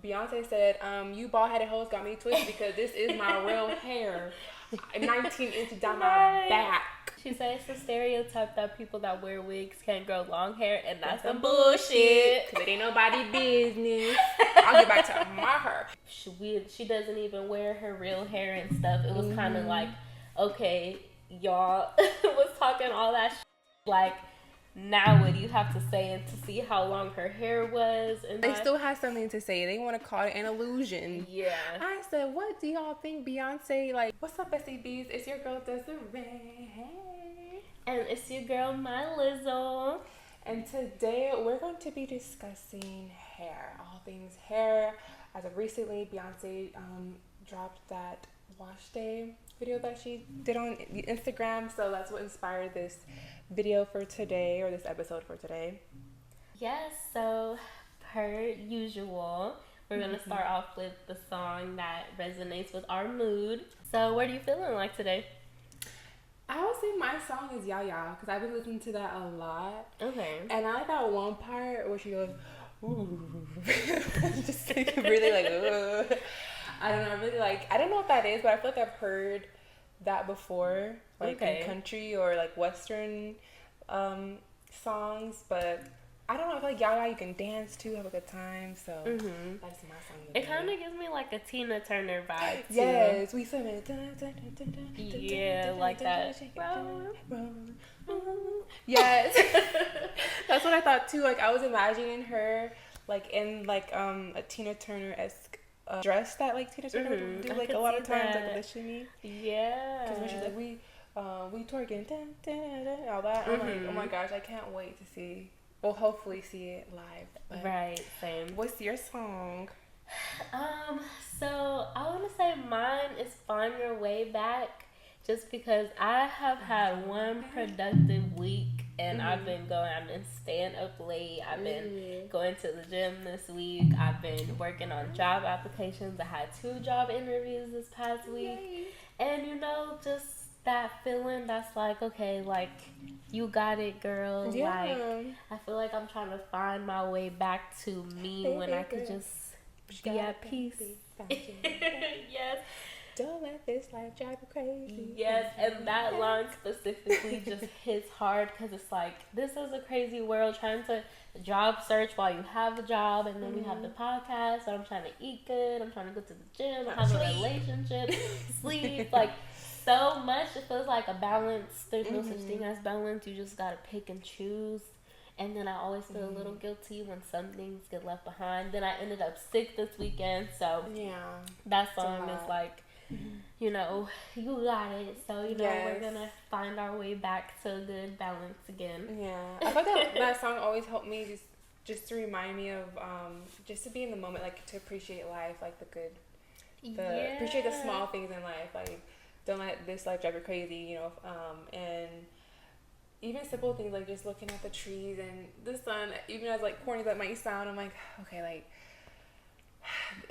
Beyonce said, you bald-headed hoes got me twisted because this is my real hair. 19 inches down my back. She said it's a stereotype that people that wear wigs can't grow long hair, and that's some bullshit. Because it ain't nobody business. I'll get back to my hair. She doesn't even wear her real hair and stuff. It was kind of like, okay, y'all was talking all that like, now what do you have to say, and to see how long her hair was, and they still have something to say. They want to call it an illusion. Yeah. I said, what do y'all think, Beyonce? Like, what's up, SCBs? It's your girl Desiree, and it's your girl my Lizzo, and today we're going to be discussing hair, all things hair. As of recently, Beyonce dropped that washday video that she did on Instagram, so that's what inspired this video for today, or this episode for today. Yes, so per usual, we're going to start off with the song that resonates with our mood. So what are you feeling like today? I would say my song is Ya Ya, because I've been listening to that a lot. Okay. And I like that one part where she goes, ooh. Just like really like, ugh. I don't know, I really like, I don't know what that is, but I feel like I've heard that before, like in country or like Western songs, but I don't know, I feel like Ya Ya you can dance to, have a good time, so that's my song. It kind of gives me like a Tina Turner vibe too. Yes, we sing it. Yeah, like that. Yes. That's what I thought too. Like I was imagining her like in like a Tina Turner-esque dress that like Tina Turner would do like a lot of times, like the shimmy. Yeah. Because when she's like we twerking, all that. I'm like, oh my gosh, I can't wait to see. Well, hopefully see it live. But right. Same. What's your song? So I want to say mine is "Find Your Way Back," just because I have had one productive week, and I've been staying up late. I've been going to the gym this week. I've been working on job applications. I had 2 job interviews this past week, and just that feeling that's like, okay, like you got it, girl. Yeah. Like I feel like I'm trying to find my way back to me when I could just be at peace. Yes. Don't let this life drive you crazy. Yes, and that line specifically just hits hard because it's like, this is a crazy world, trying to job search while you have a job, and then we have the podcast, so I'm trying to eat good, I'm trying to go to the gym, have a relationship, sleep, like so much. It feels like a balance. There's no such thing as balance. You just gotta pick and choose. And then I always feel a little guilty when some things get left behind. Then I ended up sick this weekend, so that song is like, you got it. So we're gonna find our way back to a good balance again. Yeah, I thought that song always helped me just to remind me of just to be in the moment, like to appreciate life, like appreciate the small things in life, like don't let this life drive you crazy, and even simple things like just looking at the trees and the sun, even as like corny that might sound, I'm like, okay, like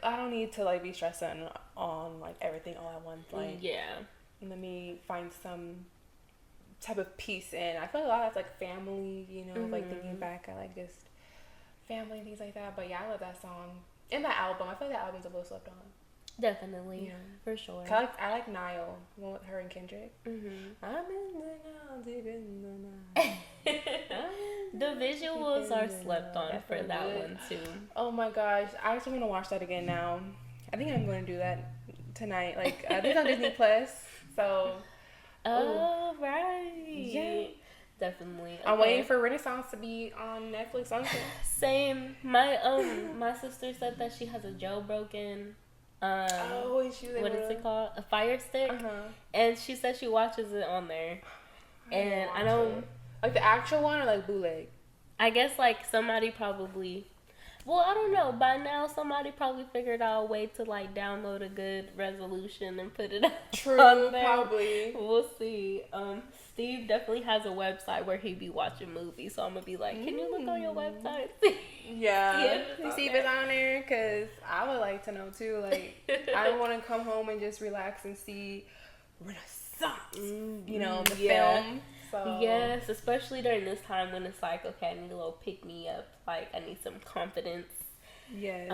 I don't need to like be stressing on like everything all at once. Like let me find some type of peace in. I feel like a lot of that's like family, like thinking back at like just family and things like that. But yeah, I love that song and that album. I feel like that album's a little slept on. Definitely, for sure. I like Nile, the one with her and Kendrick. I'm in the Nile, deep in the Nile. The visuals are slept on for that one too. Oh my gosh, I actually want to watch that again now. I think I'm going to do that tonight. Like I think on Disney Plus. So. Oh right. Yeah. Definitely. Okay. I'm waiting for Renaissance to be on Netflix. Same. My sister said that she has a jailbroken. What is it called? A Fire Stick. And she said she watches it on there. And I don't like the actual one or like bootleg. I guess like somebody probably. Well, I don't know. By now, somebody probably figured out a way to like download a good resolution and put it on there. Probably. We'll see. Steve definitely has a website where he be watching movies, so I'm gonna be like, can you look on your website? Yeah. See if it's on there, because I would like to know too. Like, I want to come home and just relax and see Renaissance, the film. So. Yes, especially during this time when it's like, okay, I need a little pick me up. Like, I need some confidence. Yes.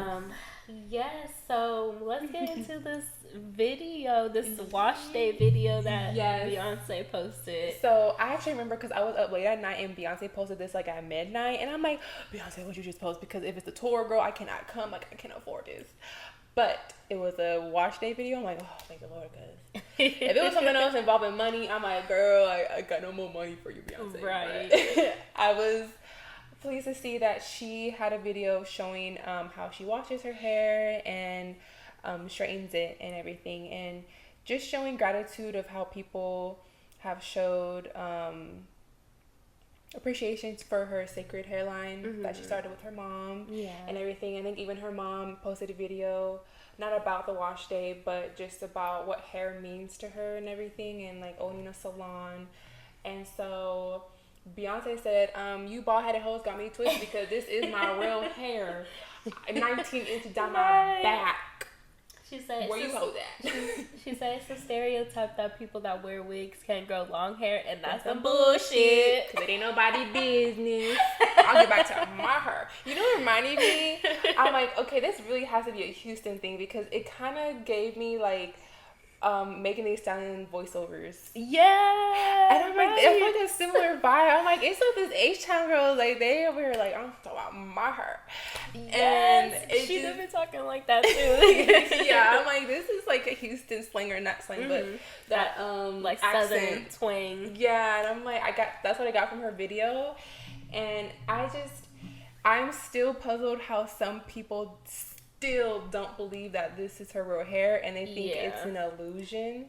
Yes, so let's get into this video, this wash day video that Beyonce posted. So I actually remember because I was up late at night and Beyonce posted this like at midnight, and I'm like, Beyonce, what'd you just post? Because if it's a tour, girl, I cannot come. Like, I can't afford this. But it was a wash day video. I'm like, oh, thank the Lord, because if it was something else involving money, I'm like, girl, I got no more money for you, Beyonce. Right. But I was pleased to see that she had a video showing how she washes her hair and straightens it and everything, and just showing gratitude of how people have showed appreciations for her Cécred hairline that she started with her mom and everything. I think even her mom posted a video not about the wash day, but just about what hair means to her and everything, and like owning a salon. And so Beyonce said, you bald-headed hoes got me twisted because this is my real hair, 19 inches down my back. She said, where you hold that? She said it's a stereotype that people that wear wigs can't grow long hair, and that's some bullshit. Cause it ain't nobody business. I'll get back to my hair. You know what reminded me? I'm like, okay, this really has to be a Houston thing, because it kind of gave me like Megan Thee Stallion voiceovers. Yeah. And I'm like, I feel like a similar vibe. I'm like, it's like this H-Town girl, like they over here like, I'm talking about my hair. Yes, and she's been talking like that too. Yeah, I'm like, this is like a Houston slang, or not slang, but that like accent. Southern twang. Yeah, and I'm like, that's what I got from her video, and I'm still puzzled how some people still don't believe that this is her real hair, and they think it's an illusion.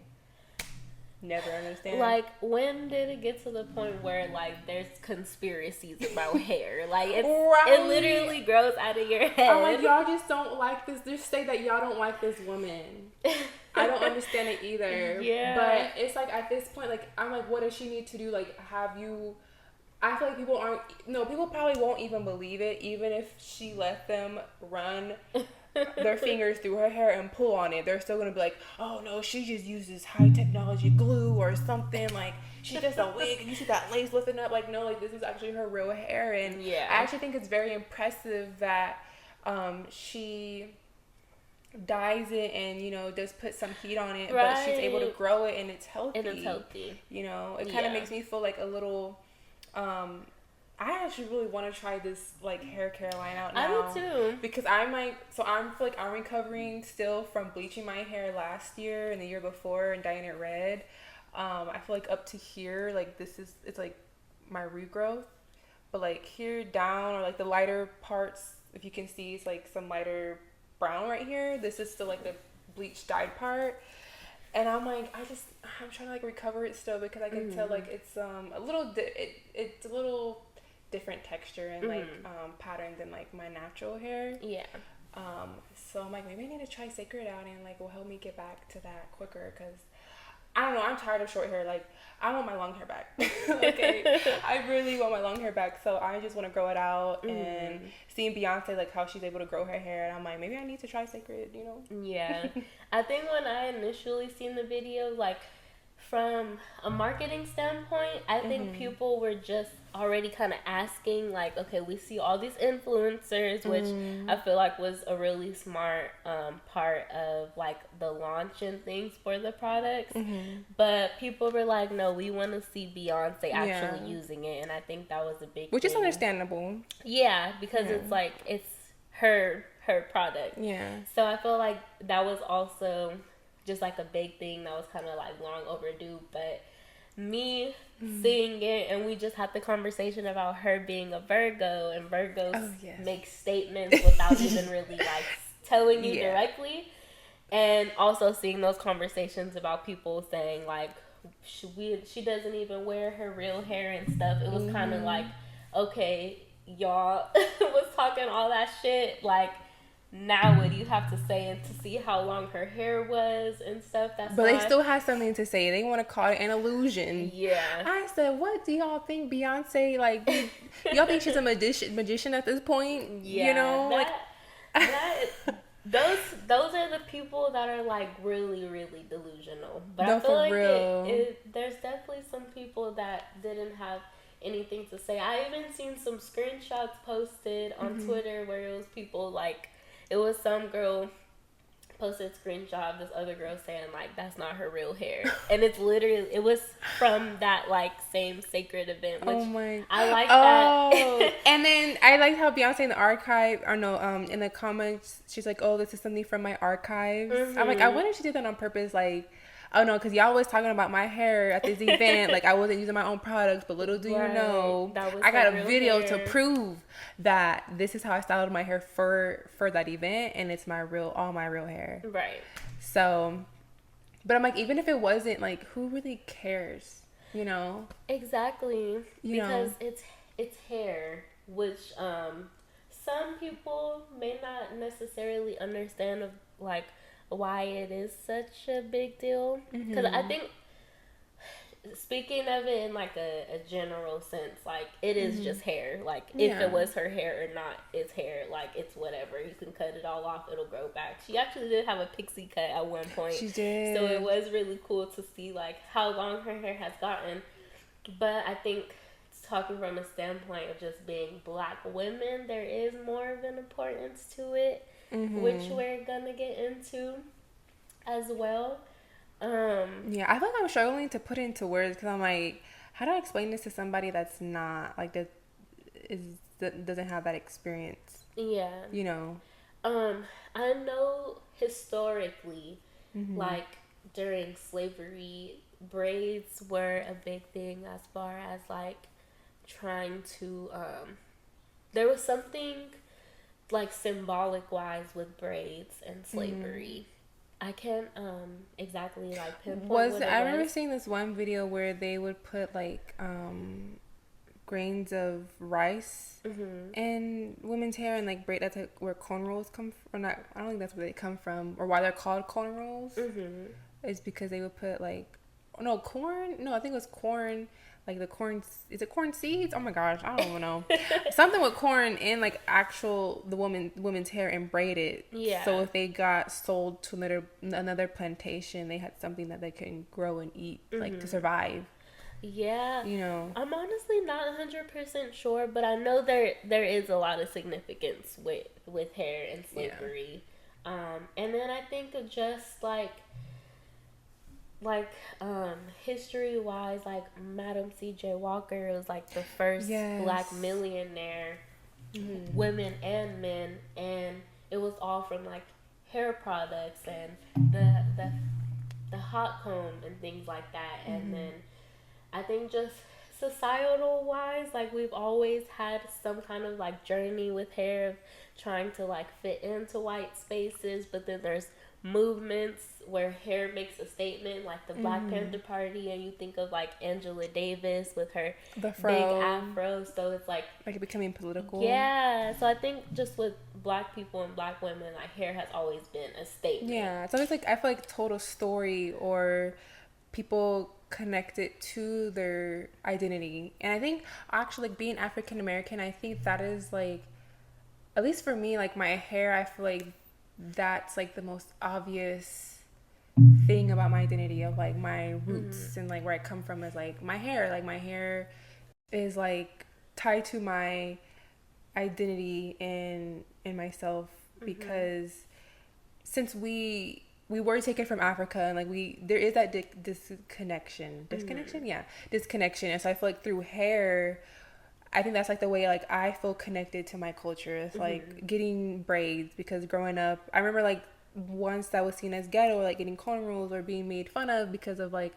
Never understand. Like, when did it get to the point where like there's conspiracies about hair? Like, it literally grows out of your head. I'm like, y'all just don't like this. Just say that y'all don't like this woman. I don't understand it either. Yeah. But it's like, at this point, like, I'm like, what does she need to do? Like, have you... I feel like people probably won't even believe it, even if she let them run their fingers through her hair and pull on it. They're still gonna be like, oh no, she just uses high technology glue or something, like she's just a wig and you see that lace lifting up. Like, no, like this is actually her real hair. And I actually think it's very impressive that she dyes it and, you know, does put some heat on it, but she's able to grow it and it's healthy. You know, it kind of makes me feel like a little I actually really want to try this like hair care line out now. I do too. Because I'm recovering still from bleaching my hair last year and the year before and dyeing it red. I feel like up to here, like it's like my regrowth, but like here down, or like the lighter parts, if you can see, it's like some lighter brown right here. This is still like the bleached dyed part. And I'm like, I'm trying to like recover it still, because I can tell like it's a little different texture and like pattern than like my natural hair. Yeah. So I'm like, maybe I need to try Cécred out, and like will help me get back to that quicker, because I don't know, I'm tired of short hair. Like, I want my long hair back. Okay. I really want my long hair back. So I just want to grow it out. And seeing Beyonce, like how she's able to grow her hair, and I'm like, maybe I need to try Cécred, you know? Yeah. I think when I initially seen the video, like from a marketing standpoint, I think people were just already kind of asking, like, okay, we see all these influencers, which I feel like was a really smart part of like the launch and things for the products. But people were like, no, we want to see Beyonce actually using it, and I think that was a big which thing. is understandable. Yeah, because it's like, it's her product. Yeah. So I feel like that was also just like a big thing that was kind of like long overdue. But me seeing it, and we just had the conversation about her being a Virgo, and Virgos make statements without even really like telling you directly, and also seeing those conversations about people saying like she doesn't even wear her real hair and stuff. It was kind of like, okay, y'all was talking all that shit, like, now what do you have to say? And to see how long her hair was and stuff. But they still have something to say. They want to call it an illusion. Yeah. I said, what do y'all think Beyonce, like, y'all think she's a magician at this point? Yeah. You know? Those are the people that are like really, really delusional. But I feel like there's definitely some people that didn't have anything to say. I even seen some screenshots posted on Twitter where it was people like It was some girl posted a screenshot of this other girl saying like that's not her real hair, and it's literally it was from that like same Cécred event, which I like that. And then I liked how Beyonce in the archive, or no, in the comments, she's like, "Oh, this is something from my archives." I'm like, I wonder if she did that on purpose, like. Oh no, because y'all was talking about my hair at this event. Like I wasn't using my own products, but little do you know, I got a video to prove that this is how I styled my hair for that event, and it's all my real hair. Right. So, but I'm like, even if it wasn't, like, who really cares? You know? Exactly. Because it's hair, which some people may not necessarily understand of like why it is such a big deal. Because I think, speaking of it in like a general sense, like it is just hair. Like if it was her hair or not, it's hair. Like it's whatever. You can cut it all off, it'll grow back. She actually did have a pixie cut at one point. She did. So it was really cool to see like how long her hair has gotten. But I think, talking from a standpoint of just being Black women, there is more of an importance to it, which we're gonna get into as well. Yeah, I feel like I'm struggling to put into words because I'm like, how do I explain this to somebody that's not like that doesn't have that experience? Yeah, you know. I know historically, like during slavery, braids were a big thing as far as like trying to there was something like symbolic wise with braids and slavery. I can't exactly like pinpoint I remember seeing this one video where they would put like grains of rice in women's hair and like braid. That's like where cornrows come from. Or not, I don't think that's where they come from, or why they're called cornrows. Is because they would put like corn. No, I think it was corn. Like the corn, is it corn seeds? Oh my gosh, I don't even know. Something with corn in like actual the woman's hair and braid it. Yeah. So if they got sold to another plantation, they had something that they can grow and eat, like to survive. Yeah. You know. I'm honestly not 100% sure, but I know there is a lot of significance with hair and slavery. Yeah. And then I think of just like history wise, like Madam C.J. Walker was like the first Black millionaire, women and men, and it was all from like hair products and the hot comb and things like that. And then I think just societal wise, like we've always had some kind of like journey with hair of trying to like fit into white spaces, but then there's movements where hair makes a statement, like the Black Panther Party, and you think of like Angela Davis with her big afro, so it's like it becoming political. Yeah, so I think just with Black people and Black women, like hair has always been a statement. Yeah, it's always like I feel like told a story or people connected to their identity. And I think actually like being African American, I think that is like, at least for me, like my hair, I feel like that's like the most obvious thing about my identity of like my roots and like where I come from is like my hair. Like my hair is like tied to my identity in myself because since we were taken from Africa and like there is that disconnection. And so I feel like through hair, I think that's like the way like I feel connected to my culture. It's like getting braids, because growing up, I remember like once that was seen as ghetto, like getting cornrows or being made fun of because of like,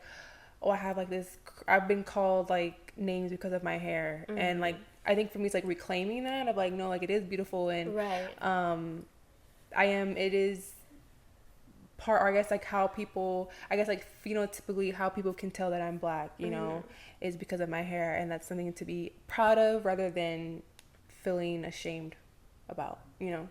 oh, I have like this, I've been called like names because of my hair. And like I think for me it's like reclaiming that of like, no, like it is beautiful and it is part, or I guess like how people, I guess like phenotypically how people can tell that I'm Black, you know, is because of my hair, and that's something to be proud of rather than feeling ashamed about, you know.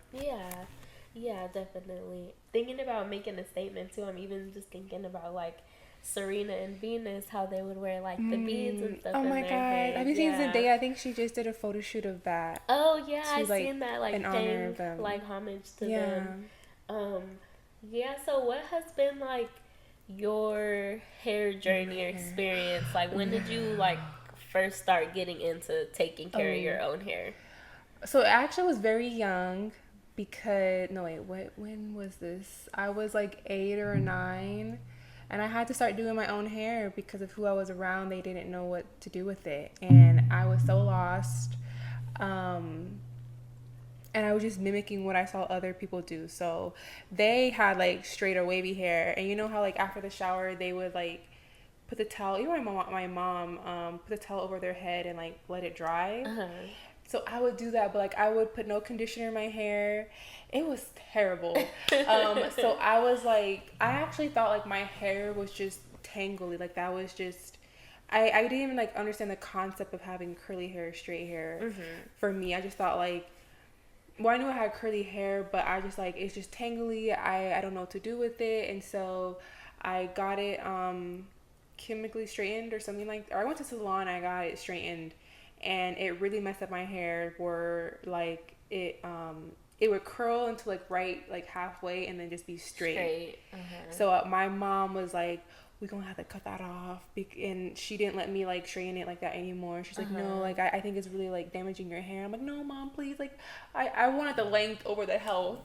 Yeah, definitely. Thinking about making a statement too, I'm even just thinking about like Serena and Venus, how they would wear like the beads and stuff. Oh my god, have you seen Zendaya? I think she just did a photo shoot of that. Oh yeah, I've seen that, like paying like homage to them. Yeah, so what has been like your hair journey or experience? Like when did you like first start getting into taking care of your own hair? So I actually was very young, because when was this? I was like 8 or 9, and I had to start doing my own hair because of who I was around. They didn't know what to do with it, and I was so lost. And I was just mimicking what I saw other people do. So they had like straight or wavy hair, and you know how like after the shower they would like put the towel. Even my mom put the towel over their head and like let it dry. So I would do that, but like I would put no conditioner in my hair. It was terrible. So I was like, I actually thought like my hair was just tangly. Like that was just, I didn't even like understand the concept of having curly hair, straight hair. For me, I just thought like, well, I knew I had curly hair, but I just like, it's just tangly. I don't know what to do with it. And so I got it chemically straightened or something like, or I went to salon, I got it straightened. And it really messed up my hair where like it would curl into like right like halfway and then just be straight. So my mom was like, we're gonna have to cut that off, and she didn't let me like straighten it like that anymore. She's like, no, like I think it's really like damaging your hair. I'm like, no, Mom, please, like I wanted the length over the health.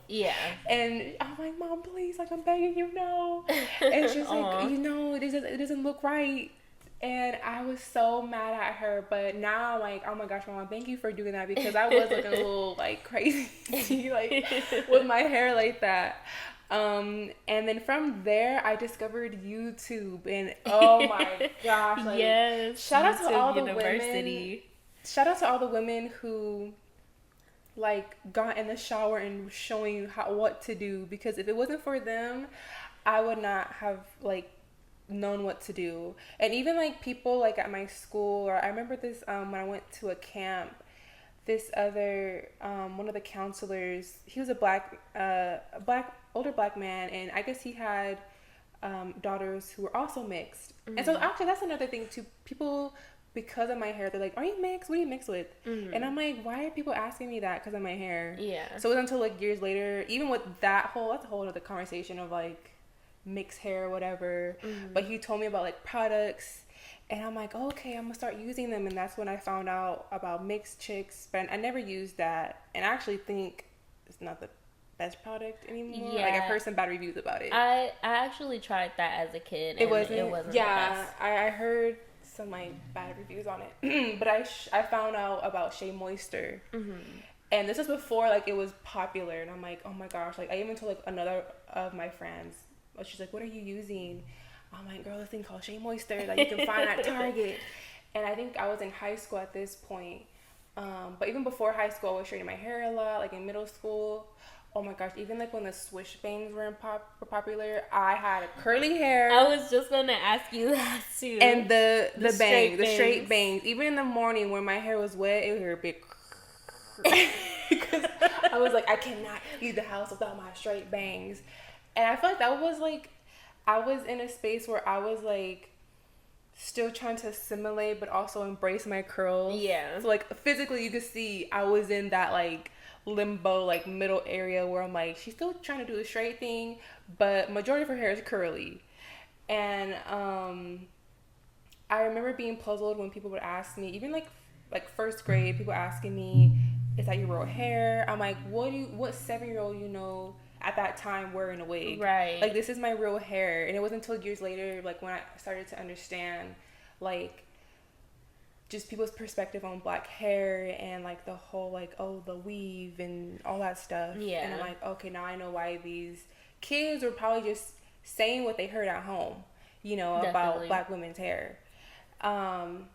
And I'm like, Mom, please, like I'm begging you, no. And she's like, you know, it doesn't look right. And I was so mad at her, but now I'm like, oh my gosh, Mom, thank you for doing that, because I was looking a little like crazy, like with my hair like that. And then from there, I discovered YouTube, and oh my gosh, like shout out to all the women. Shout out to all the women who like got in the shower and showing you what to do, because if it wasn't for them, I would not have like known what to do. And even like people like at my school, or I remember this when I went to a camp, this other one of the counselors, he was a older black man, and I guess he had daughters who were also mixed. And so actually that's another thing too. People, because of my hair, they're like, are you mixed? What are you mixed with? And I'm like, why are people asking me that because of my hair? So it was until like years later, even with that's a whole other conversation of like mixed hair or whatever. But he told me about like products, and I'm like, oh, okay, I'm gonna start using them. And that's when I found out about mixed chicks, but I never used that, and I actually think it's not the best product anymore. Like I've heard some bad reviews about it. I actually tried that as a kid, and it wasn't yeah the best. I heard some like bad reviews on it. But I found out about Shea Moisture, and this was before like it was popular, and I'm like, oh my gosh, like I even told like another of my friends. She's like, what are you using? I'm like, girl, this thing called Shea Moisture that you can find at Target. And I think I was in high school at this point. But even before high school, I was straightening my hair a lot, like in middle school. Oh my gosh, even like when the swish bangs were popular, I had curly hair. I was just gonna ask you that too. And the straight bangs. Even in the morning when my hair was wet, it was a big because I was like, I cannot leave the house without my straight bangs. And I feel like that was like, I was in a space where I was like still trying to assimilate but also embrace my curls. So like physically you could see I was in that like limbo like middle area where I'm like, she's still trying to do the straight thing, but majority of her hair is curly. And I remember being puzzled when people would ask me, even like first grade, people asking me, is that your real hair? I'm like, what 7-year-old you know at that time wearing a wig? Like, this is my real hair. And it wasn't until years later, like when I started to understand like just people's perspective on black hair and like the whole like, oh, the weave and all that stuff. And I'm like, okay, now I know why these kids were probably just saying what they heard at home, you know, about black women's hair. And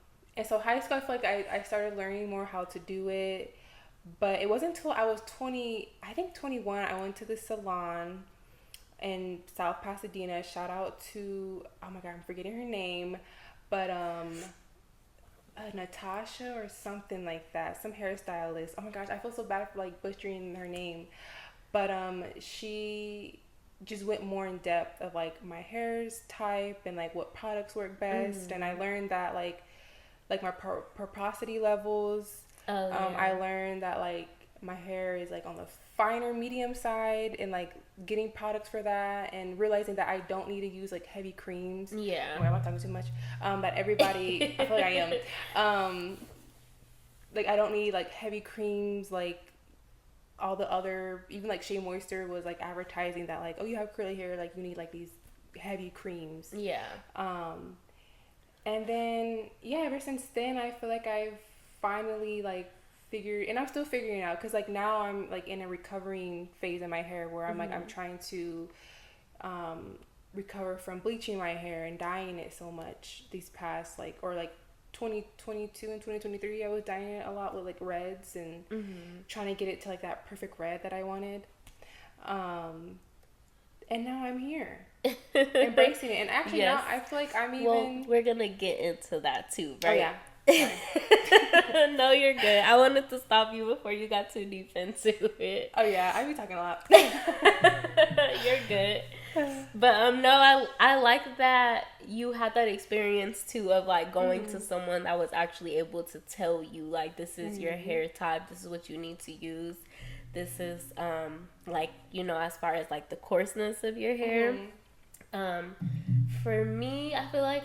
so high school, I feel like I started learning more how to do it. But it wasn't until I was 21, I went to the salon in South Pasadena. Shout out to, oh my God, I'm forgetting her name. But Natasha or something like that. Some hairstylist. Oh my gosh, I feel so bad for like butchering her name. But she just went more in depth of like my hair's type and like what products work best. And I learned that like my porosity levels. I learned that like my hair is like on the finer medium side, and like getting products for that, and realizing that I don't need to use like heavy creams. Oh, I'm not talking too much. But everybody, I feel like I am. Like I don't need like heavy creams like all the other, even like Shea Moisture was like advertising that like, oh, you have curly hair, like you need like these heavy creams. Yeah. And then ever since then I feel like I've finally like figured, and I'm still figuring it out, because like now I'm like in a recovering phase in my hair where I'm like I'm trying to recover from bleaching my hair and dyeing it so much these past like, or like 2022 and 2023 I was dyeing it a lot with like reds and trying to get it to like that perfect red that I wanted, and now I'm here embracing it. And actually now I feel like I'm even, well, we're gonna get into that too, right? Oh yeah. No, you're good. I wanted to stop you before you got too deep into it. Oh yeah, I be talking a lot. You're good. But no, I like that you had that experience too of like going to someone that was actually able to tell you like, this is your hair type, this is what you need to use, this is like, you know, as far as like the coarseness of your hair. For me, I feel like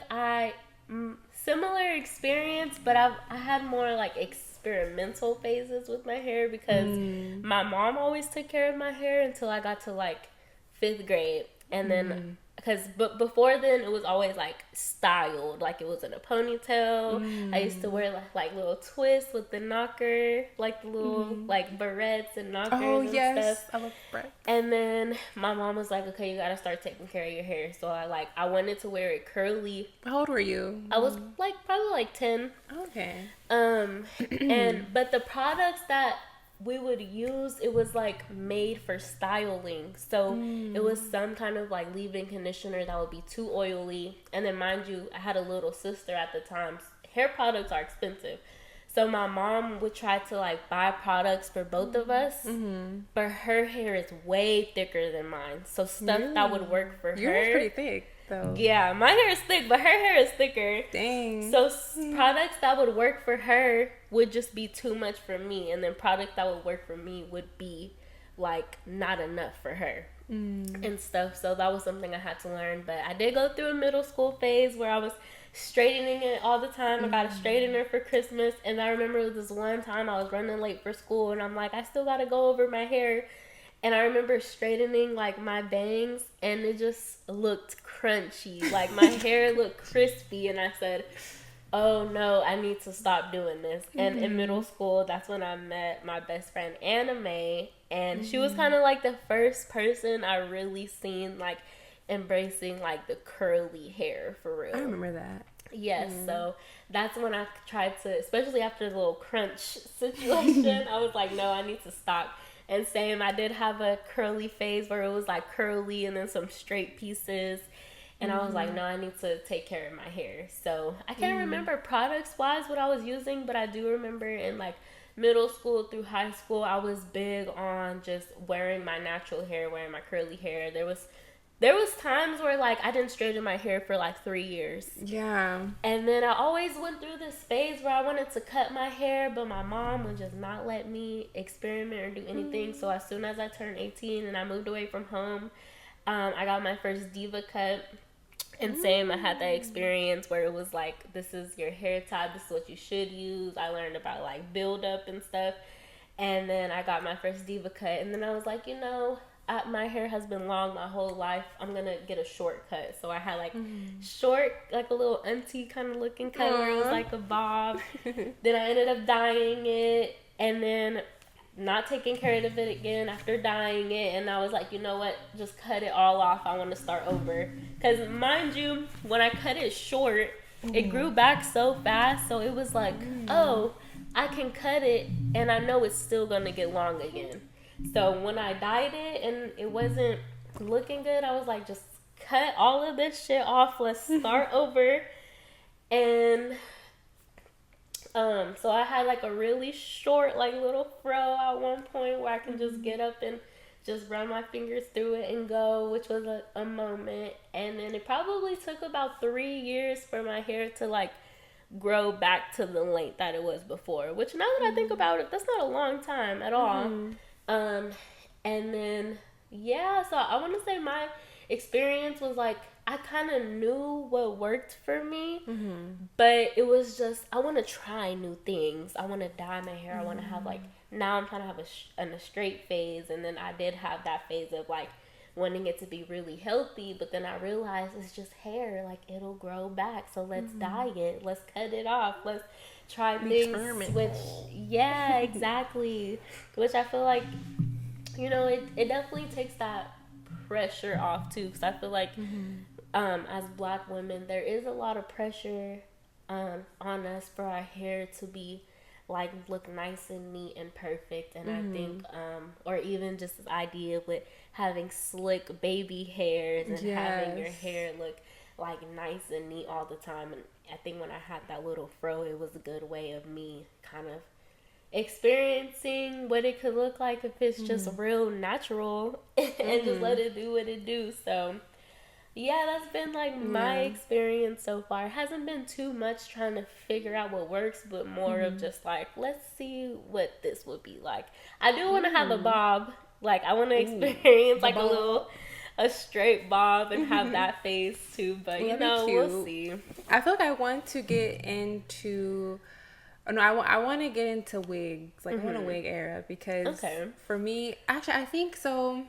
similar experience, but I had more like experimental phases with my hair, because my mom always took care of my hair until I got to like 5th grade. And then, but before then, it was always like styled, like it was in a ponytail. I used to wear like little twists with the knocker, like the little like barrettes and knockers and stuff. I love barrettes. And then my mom was like, okay, you gotta start taking care of your hair. So I wanted to wear it curly. How old were you? I was like probably like 10. Okay. But the products that we would use, it was like made for styling. So it was some kind of like leave-in conditioner that would be too oily. And then mind you, I had a little sister at the time. Hair products are expensive. So my mom would try to like buy products for both of us, but her hair is way thicker than mine. So stuff that would work for her. Yours is pretty thick though. Yeah, my hair is thick, but her hair is thicker. Dang. So products that would work for her would just be too much for me, and then products that would work for me would be like not enough for her and stuff. So that was something I had to learn. But I did go through a middle school phase where I was straightening it all the time. I got a straightener for Christmas, and I remember this one time I was running late for school, and I'm like, I still gotta go over my hair. And I remember straightening like my bangs, and it just looked crunchy. Like my hair looked crispy, and I said, oh no, I need to stop doing this. And in middle school, that's when I met my best friend Anna Mae, and she was kind of like the first person I really seen like embracing like the curly hair for real. I remember that. Yes, so that's when I tried to, especially after the little crunch situation, I was like, no, I need to stop. And same, I did have a curly phase where it was like curly and then some straight pieces. And I was like, no, I need to take care of my hair. So I can't remember products-wise what I was using, but I do remember in like middle school through high school, I was big on just wearing my natural hair, wearing my curly hair. There was times where like I didn't straighten my hair for like 3 years. Yeah. And then I always went through this phase where I wanted to cut my hair, but my mom would just not let me experiment or do anything. So as soon as I turned 18 and I moved away from home, I got my first diva cut. And same, I had that experience where it was like, this is your hair type, this is what you should use. I learned about like build up and stuff. And then I got my first diva cut. And then I was like, you know, my hair has been long my whole life. I'm going to get a short cut. So I had like short, like a little auntie kind of looking cut where it was like a bob. Then I ended up dyeing it. And then not taking care of it again after dyeing it, and I was like, you know what, just cut it all off. I want to start over, because mind you, when I cut it short, it grew back so fast, so it was like, oh, I can cut it and I know it's still gonna get long again. So when I dyed it and it wasn't looking good, I was like, just cut all of this shit off, let's start over. And so I had like a really short, like little fro at one point where I can just get up and just run my fingers through it and go, which was a moment. And then it probably took about 3 years for my hair to like grow back to the length that it was before, which now that I think about it, that's not a long time at all. And then, yeah, so I want to say my experience was like, I kind of knew what worked for me, but it was just, I want to try new things. I want to dye my hair. I want to have like now I'm trying to have a straight phase, and then I did have that phase of like wanting it to be really healthy, but then I realized it's just hair, like it'll grow back, so let's dye it, let's cut it off, let's try things, which exactly, which I feel like, you know, it definitely takes that pressure off too, because I feel like as Black women there is a lot of pressure on us for our hair to be like look nice and neat and perfect, and I think or even just this idea with having slick baby hairs and having your hair look like nice and neat all the time. And I think when I had that little fro, it was a good way of me kind of experiencing what it could look like if it's just real natural and just let it do what it do. So yeah, that's been like my experience so far. It hasn't been too much trying to figure out what works, but more of just like, let's see what this would be like. I do want to have a bob. Like, I want to experience like a straight bob and have that phase too. But you know, we'll see. I feel like I want to get into. Oh, no, I want to get into wigs. Like, I want a wig era because for me, actually, I think so.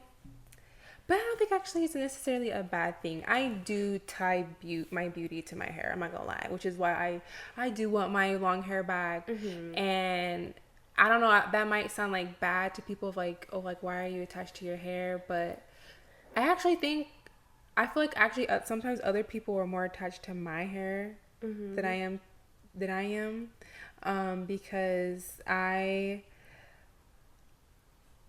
But I don't think actually it's necessarily a bad thing. I do tie my beauty to my hair. I'm not gonna lie, which is why I do want my long hair back. And I don't know, that might sound like bad to people of like, oh, like why are you attached to your hair? But I actually think I feel like actually sometimes other people are more attached to my hair than I am, because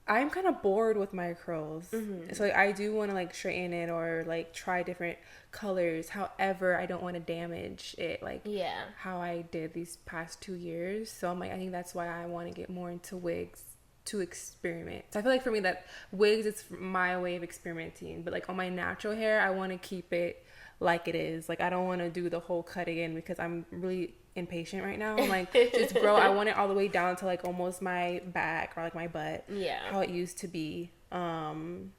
I'm kind of bored with my curls. So like, I do want to like straighten it or like try different colors. However, I don't want to damage it like how I did these past 2 years. So I'm like, I think that's why I want to get more into wigs to experiment. So I feel like for me that wigs, it's my way of experimenting. But like on my natural hair, I want to keep it like it is. Like I don't want to do the whole cut again because I'm really impatient right now. I'm like, just grow. I want it all the way down to like almost my back or like my butt, how it used to be. And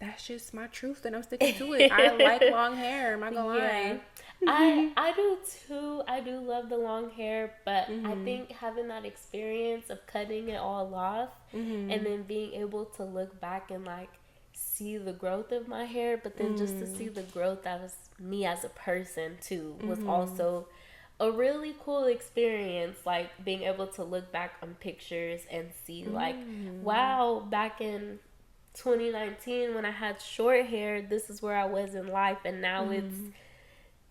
that's just my truth, and I'm sticking to it. I like long hair. I'm not gonna lie. I do too. I do love the long hair, but I think having that experience of cutting it all off and then being able to look back and like see the growth of my hair, but then just to see the growth that was me as a person too was also a really cool experience. Like being able to look back on pictures and see like, wow, back in 2019 when I had short hair, this is where I was in life, and now it's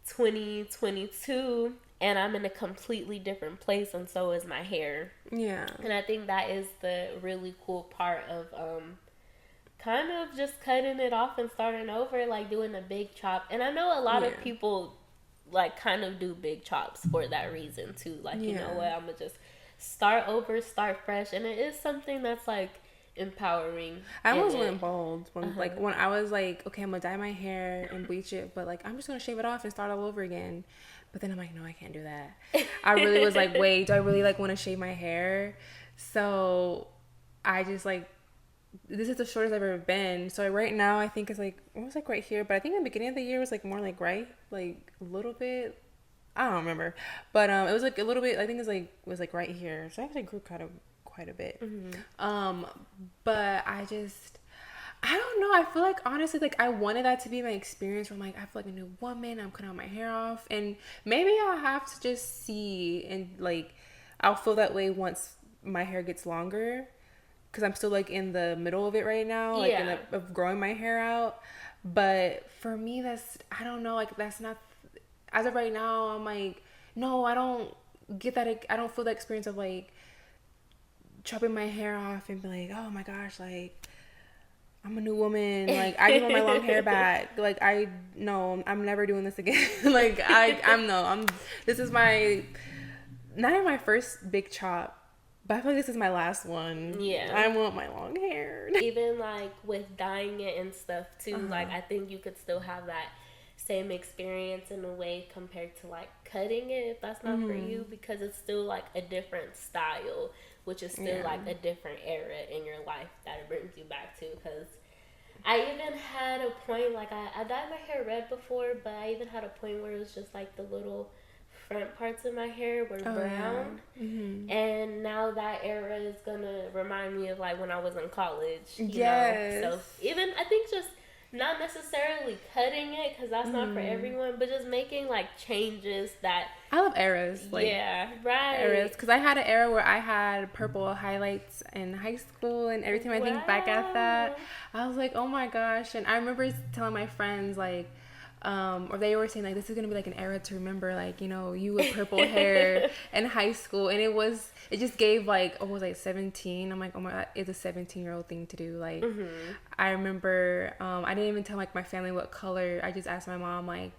2022 and I'm in a completely different place, and so is my hair. And I think that is the really cool part of kind of just cutting it off and starting over, like doing a big chop. And I know a lot of people like kind of do big chops for that reason too. Like, you know what, I'm gonna just start over, start fresh. And it is something that's like empowering. I almost went bald when when I was like, okay, I'm gonna dye my hair and bleach it, but like I'm just gonna shave it off and start all over again. But then I'm like, no, I can't do that. I really was like, wait, do I really like want to shave my hair? So I just like, this is the shortest I've ever been. So right now I think it's like almost like right here, but I think in the beginning of the year it was like more like right, like a little bit, I don't remember, but it was like a little bit, I think it was like right here. So I actually grew quite a bit. But I don't know, I feel like honestly like I wanted that to be my experience where I'm like, I feel like a new woman, I'm cutting out my hair off, and maybe I'll have to just see, and like I'll feel that way once my hair gets longer, because I'm still like in the middle of it right now, like of growing my hair out. But for me, I don't know, like that's not, as of right now, I'm like, no, I don't get that, I don't feel the experience of like chopping my hair off and be like, oh my gosh, like I'm a new woman, like I just want my long hair back. Like I'm never doing this again. Like this is not even my first big chop, but I feel like this is my last one. I want my long hair. Even like with dyeing it and stuff too, like I think you could still have that same experience in a way compared to like cutting it if that's not for you, because it's still like a different style, which is still like a different era in your life that it brings you back to. Because I even had a point, like I dyed my hair red before, but I even had a point where it was just like the little front parts of my hair were brown. Yeah. Mm-hmm. And now that era is gonna remind me of like when I was in college. You know? So even, I think just not necessarily cutting it, because that's not for everyone, but just making like changes that... I love eras. Like, yeah, right. Eras. Because I had an era where I had purple highlights in high school, and every time I think back at that, I was like, oh my gosh. And I remember telling my friends, like, or they were saying, like, this is going to be like an era to remember, like, you know, you with purple hair in high school. And it just gave like, oh, was like 17. I'm like, oh my God, it's a 17-year-old thing to do. Like, I remember, I didn't even tell like my family what color. I just asked my mom, like,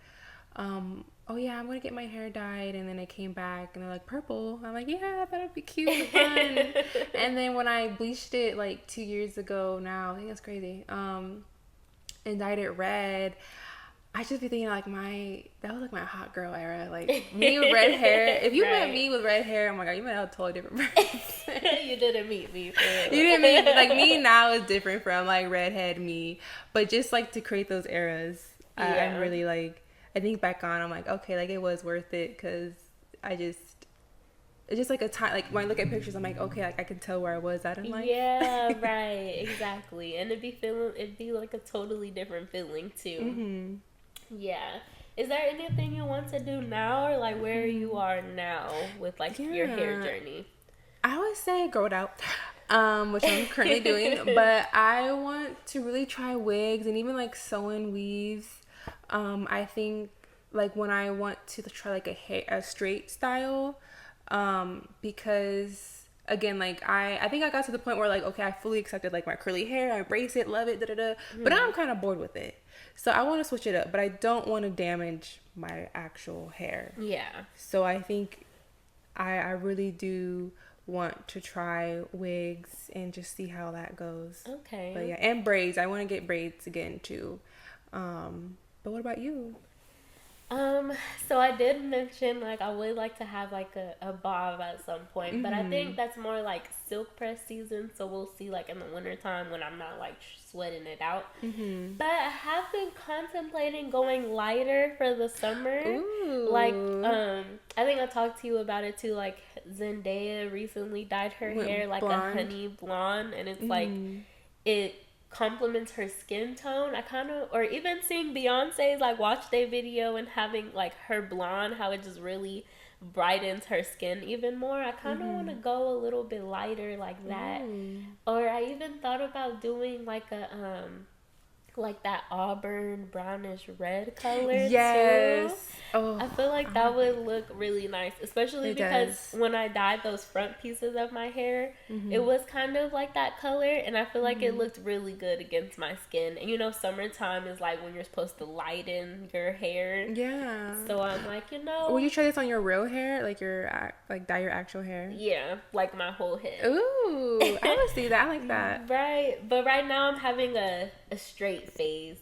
oh yeah, I'm gonna get my hair dyed. And then I came back and they're like, purple. I'm like, yeah, that'd be cute and fun. And then when I bleached it like 2 years ago now, I think that's crazy, and dyed it red, I just be thinking like that was like my hot girl era, like me with red hair. If you met me with red hair, oh my God, you might have a totally different person. You didn't meet me. You didn't meet me. Like, me now is different from like redhead me, but just like to create those eras, I'm really like, I think back on, I'm like, okay, like it was worth it, because it's just like a time, like when I look at pictures, I'm like, okay, like I can tell where I was at in life. Yeah, right, exactly. And it'd be like a totally different feeling too. Mm-hmm. Yeah. Is there anything you want to do now, or like where you are now with like your hair journey? I would say grow it out, which I'm currently doing, but I want to really try wigs and even like sew-in weaves. I think like when I want to try like a straight style, because again, like I think I got to the point where like, okay, I fully accepted like my curly hair, I embrace it, love it, but now I'm kind of bored with it. So I want to switch it up, but I don't want to damage my actual hair. Yeah. So I think I really do want to try wigs and just see how that goes. Okay. But yeah, and braids. I want to get braids again too. But what about you? So I did mention like I would like to have like a bob at some point, but I think that's more like silk press season, so we'll see like in the winter time when I'm not like sweating it out. But I have been contemplating going lighter for the summer. Ooh. Like I think I talked to you about it too, like Zendaya recently dyed her hair like a honey blonde, and it's like it complements her skin tone. I kind of, or even seeing Beyonce's like washday video and having like her blonde, how it just really brightens her skin even more. I kind of want to go a little bit lighter like that. Or I even thought about doing like a like that auburn brownish red color too. Oh, I feel like that would look really nice, especially because when I dyed those front pieces of my hair, it was kind of like that color, and I feel like it looked really good against my skin. And you know, summertime is like when you're supposed to lighten your hair. Yeah. So I'm like, you know, will you try this on your real hair, like like dye your actual hair? Yeah, like my whole head. Ooh, I would see that. I like that. Right, but right now I'm having a straight phase,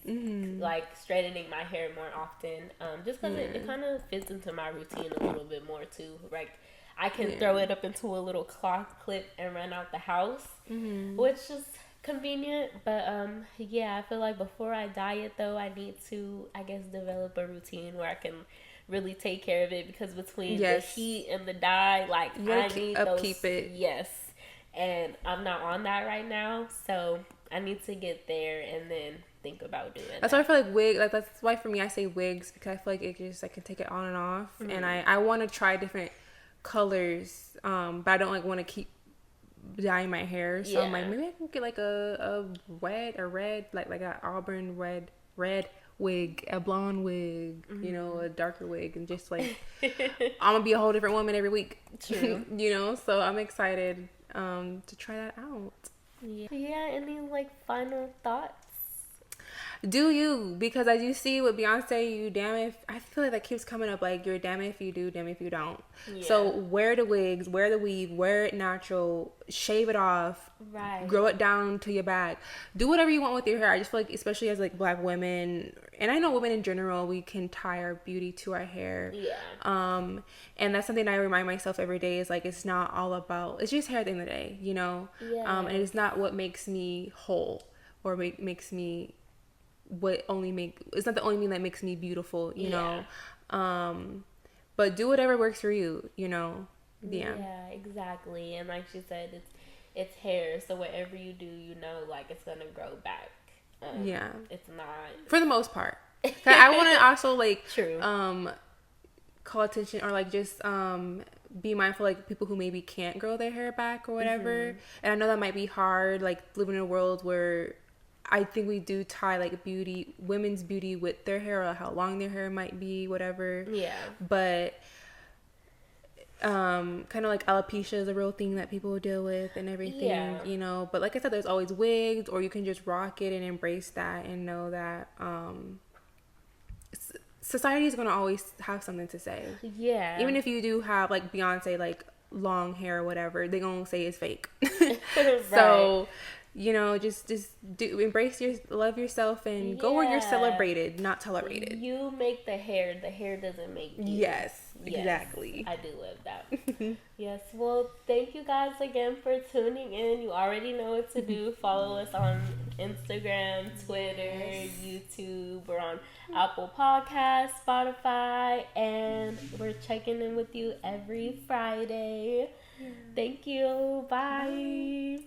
like straightening my hair more often, just because it kind of fits into my routine a little bit more too. Like I can throw it up into a little cloth clip and run out the house, which is convenient. But yeah, I feel like before I dye it though, I need to, I guess, develop a routine where I can really take care of it, because between the heat and the dye, like I need upkeep it. Yes, and I'm not on that right now, so I need to get there and then think about doing that's why I feel like that's why for me I say wigs, because I feel like it just, I can take it on and off, and I want to try different colors, but I don't like want to keep dyeing my hair, so I'm like, maybe I can get like a red like a auburn red wig, a blonde wig, you know, a darker wig, and just like I'm gonna be a whole different woman every week. True. You know, so I'm excited to try that out. Yeah, any like final thoughts? Do you? Because as you see with Beyonce, you damn if, I feel like that keeps coming up, like you're damn if you do, damn if you don't. Yeah. So wear the wigs, wear the weave, wear it natural, shave it off, grow it down to your back, do whatever you want with your hair. I just feel like, especially as like Black women, and I know women in general, we can tie our beauty to our hair. And that's something I remind myself every day, is like, it's not all about, it's just hair at the end of the day, you know. And it's not what makes me whole or makes me it's not the only thing that makes me beautiful, you know. but do whatever works for you, you know. Yeah, exactly. And like she said, it's hair, so whatever you do, you know, like it's gonna grow back. It's not, for the most part. I want to also like true. Call attention, or like just be mindful, like people who maybe can't grow their hair back or whatever. And I know that might be hard, like living in a world where I think we do tie like women's beauty with their hair, or how long their hair might be, whatever. Yeah. But kind of like alopecia is a real thing that people deal with and everything, you know. But like I said, there's always wigs, or you can just rock it and embrace that and know that society is going to always have something to say. Yeah. Even if you do have like Beyonce, like long hair or whatever, they going to say it's fake. Right. So, you know, just embrace love yourself and go where you're celebrated, not tolerated. You make the hair doesn't make you. Yes, exactly. I do love that. Yes, well, thank you guys again for tuning in. You already know what to do. Follow us on Instagram, Twitter, YouTube. We're on Apple Podcasts, Spotify, and we're checking in with you every Friday. Thank you. Bye.